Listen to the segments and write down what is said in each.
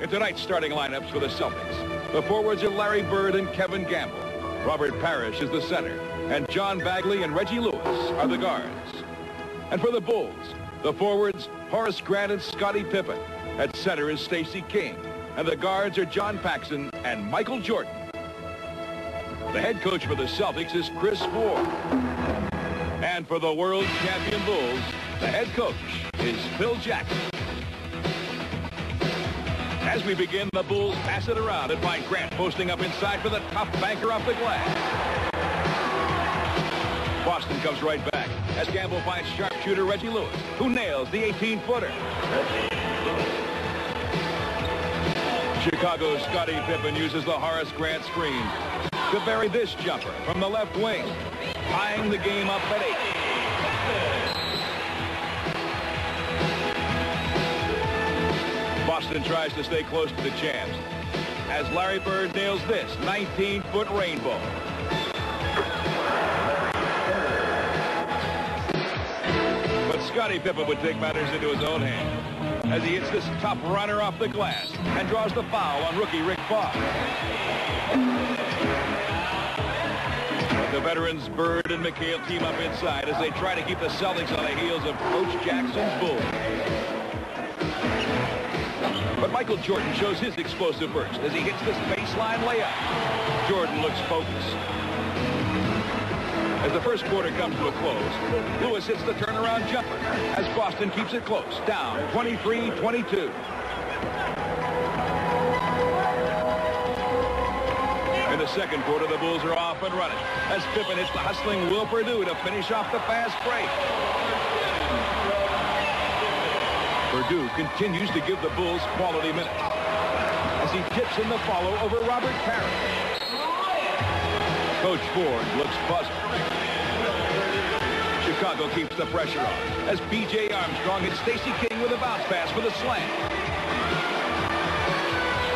And tonight's starting lineups for the Celtics. The forwards are Larry Bird and Kevin Gamble. Robert Parrish is the center. And John Bagley and Reggie Lewis are the guards. And for the Bulls, the forwards, Horace Grant and Scottie Pippen. At center is Stacey King. And the guards are John Paxson and Michael Jordan. The head coach for the Celtics is Chris Ford. And for the world champion Bulls, the head coach is Phil Jackson. As we begin, the Bulls pass it around and find Grant posting up inside for the tough banker off the glass. Boston comes right back as Gamble finds sharpshooter Reggie Lewis, who nails the 18-footer. Chicago's Scottie Pippen uses the Horace Grant screen to bury this jumper from the left wing, tying the game up at 8. Boston tries to stay close to the champs as Larry Bird nails this 19-foot rainbow. But Scottie Pippen would take matters into his own hands as he hits this tough runner off the glass and draws the foul on rookie Rick Fox. But the veterans Bird and McHale team up inside as they try to keep the Celtics on the heels of Coach Jackson's Bulls. But Michael Jordan shows his explosive burst as he hits this baseline layup. Jordan looks focused. As the first quarter comes to a close, Lewis hits the turnaround jumper as Boston keeps it close, down 23-22. In the second quarter, the Bulls are off and running as Pippen hits the hustling Will Perdue to finish off the fast break. Perdue continues to give the Bulls quality minutes as he tips in the follow over Robert Parrish. Coach Ford looks puzzled. Chicago keeps the pressure on as B.J. Armstrong hits Stacey King with a bounce pass for the slam.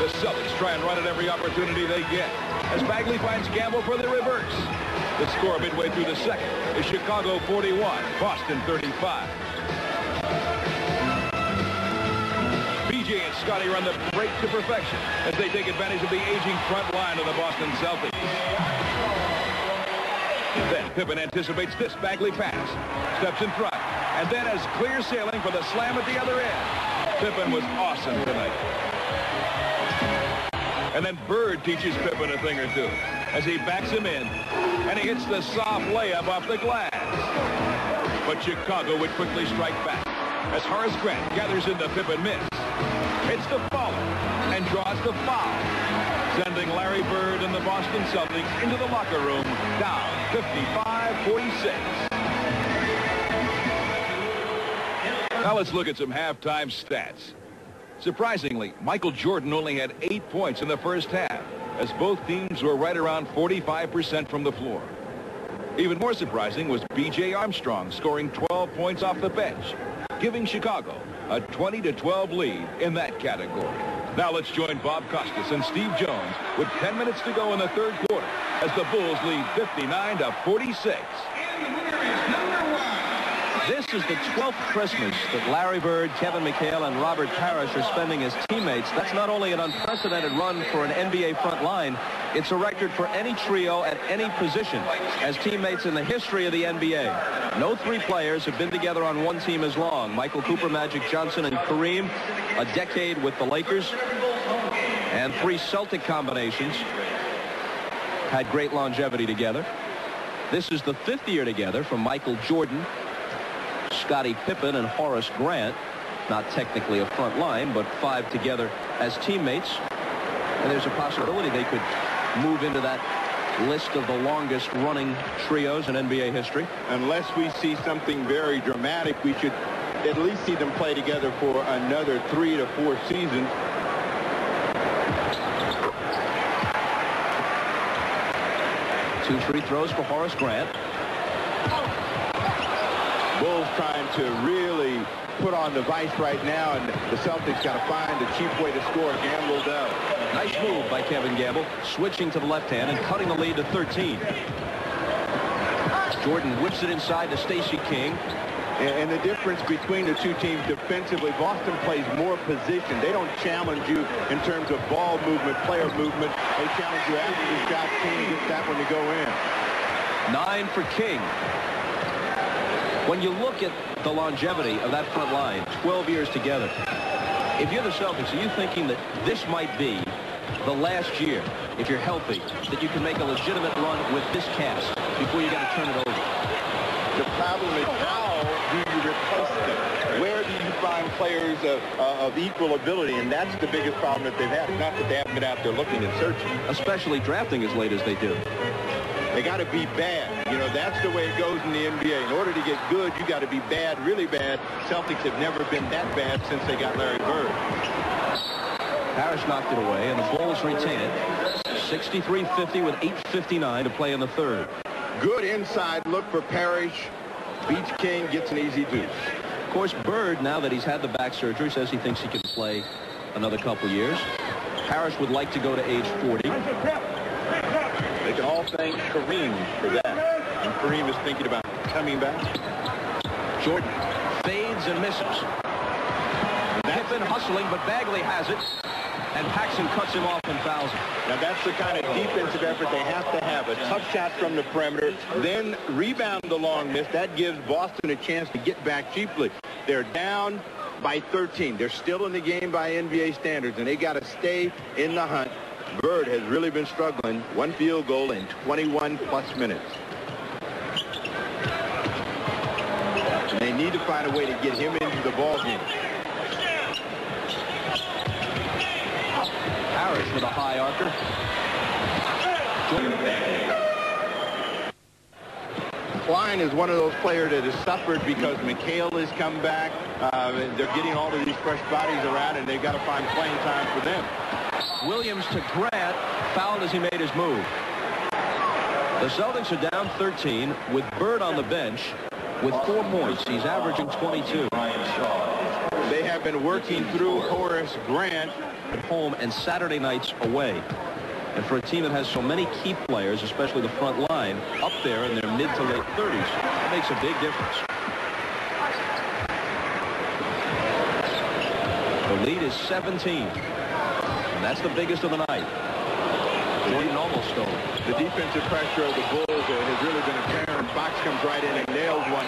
The Celtics try and run at every opportunity they get as Bagley finds Gamble for the reverse. The score midway through the second is Chicago 41, Boston 35. B.J. and Scottie run the break to perfection as they take advantage of the aging front line of the Boston Celtics. Then Pippen anticipates this Bagley pass, steps in front, and then has clear sailing for the slam at the other end. Pippen was awesome tonight. And then Bird teaches Pippen a thing or two as he backs him in, and he hits the soft layup off the glass. But Chicago would quickly strike back as Horace Grant gathers in the Pippen miss, hits the follow, and draws the foul, sending Larry Bird and the Boston Celtics into the locker room down 55-46. Now let's look at some halftime stats. Surprisingly, Michael Jordan only had 8 points in the first half, as both teams were right around 45% from the floor. Even more surprising was B.J. Armstrong scoring 12 points off the bench, giving Chicago a 20-12 lead in that category. Now let's join Bob Costas and Steve Jones with 10 minutes to go in the third quarter as the Bulls lead 59-46. This is the 12th Christmas that Larry Bird, Kevin McHale, and Robert Parrish are spending as teammates. That's not only an unprecedented run for an NBA front line, it's a record for any trio at any position as teammates in the history of the NBA. No three players have been together on one team as long. Michael Cooper, Magic Johnson, and Kareem, a decade with the Lakers, and three Celtic combinations had great longevity together. This is the 5th year together from Michael Jordan, Scottie Pippen, and Horace Grant. Not technically a front line, but 5 together as teammates. And there's a possibility they could move into that list of the longest running trios in NBA history. Unless we see something very dramatic, we should at least see them play together for another 3 to 4 seasons. Two free throws for Horace Grant. Bulls trying to really put on the vice right now, and the Celtics got to find a cheap way to score. Gamble down. Nice move by Kevin Gamble, switching to the left hand and cutting the lead to 13. Jordan whips it inside to Stacey King. And the difference between the two teams defensively, Boston plays more position. They don't challenge you in terms of ball movement, player movement. They challenge you after the shot. King gets that one to go in. 9 for King. When you look at the longevity of that front line, 12 years together, if you're the Celtics, are you thinking that this might be the last year, if you're healthy, that you can make a legitimate run with this cast before you got to turn it over? The problem is, how do you replace them? Where do you find players of equal ability? And that's the biggest problem that they've had. Not that they haven't been out there looking and searching. Especially drafting as late as they do. They got to be bad. You know, that's the way it goes in the NBA. In order to get good, you got to be bad, really bad. Celtics have never been that bad since they got Larry Bird. Parrish knocked it away, and the Bulls retain it. 63-50 with 8:59 to play in the third. Good inside look for Parrish. Beats King, gets an easy deuce. Of course, Bird, now that he's had the back surgery, says he thinks he can play another couple years. Parrish would like to go to age 40. They can all thank Kareem for that. And Kareem is thinking about coming back. Jordan fades and misses. Pippen hustling, but Bagley has it. And Paxson cuts him off and fouls him. Now that's the kind of defensive effort they have to have. A tough shot from the perimeter, then rebound the long miss. That gives Boston a chance to get back cheaply. They're down by 13. They're still in the game by NBA standards, and they got to stay in the hunt. Bird has really been struggling. 1 field goal in 21-plus minutes. And they need to find a way to get him into the ball game. Parrish with a high archer. Klein is one of those players that has suffered because McHale has come back. They're getting all of these fresh bodies around, and they've got to find playing time for them. Williams to Grant, fouled as he made his move. The Celtics are down 13 with Bird on the bench with 4 points. He's averaging 22. They have been working through Horace Grant at home and Saturday nights away. And for a team that has so many key players, especially the front line, up there in their mid to late 30s, it makes a big difference. The lead is 17. And that's the biggest of the night. Jordan almost stole it. The defensive pressure of the Bulls has really been apparent. Fox comes right in and nails one.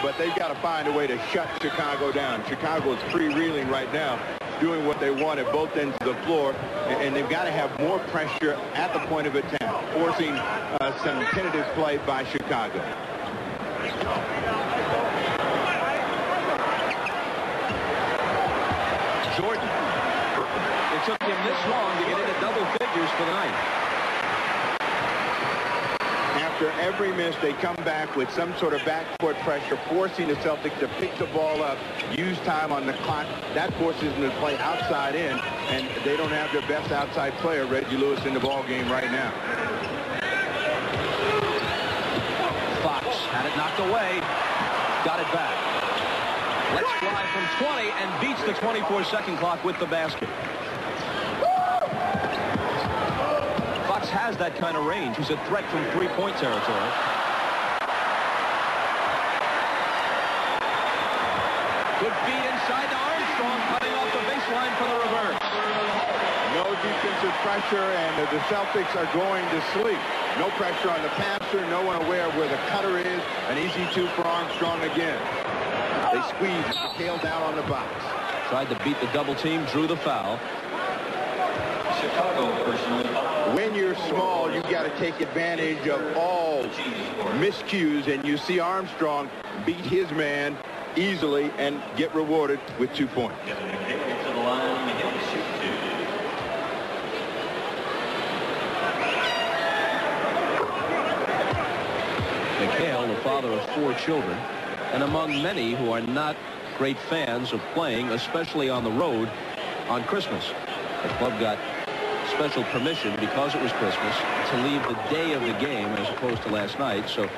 But they've got to find a way to shut Chicago down. Chicago is freewheeling right now, doing what they want at both ends of the floor. And they've got to have more pressure at the point of attack, forcing some tentative play by Chicago. Jordan. It took him this long to get into double figures for the night. After every miss, they come back with some sort of backcourt pressure, forcing the Celtics to pick the ball up, use time on the clock. That forces them to play outside in, and they don't have their best outside player, Reggie Lewis, in the ball game right now. Fox had it knocked away, got it back. Let's fly from 20 and beats the 24-second clock with the basket. Fox has that kind of range. He's a threat from three-point territory. Good feed inside to Armstrong, cutting off the baseline for the reverse. No defensive pressure, and the Celtics are going to sleep. No pressure on the passer, no one aware where the cutter is. An easy 2 for Armstrong again. They squeeze the tail down on the box. Tried to beat the double team, drew the foul. Chicago personally. When you're small, you got to take advantage of all miscues, and you see Armstrong beat his man easily and get rewarded with 2 points. McHale, the father of 4 children, and among many who are not great fans of playing, especially on the road, on Christmas. The club got special permission because it was Christmas to leave the day of the game as opposed to last night. So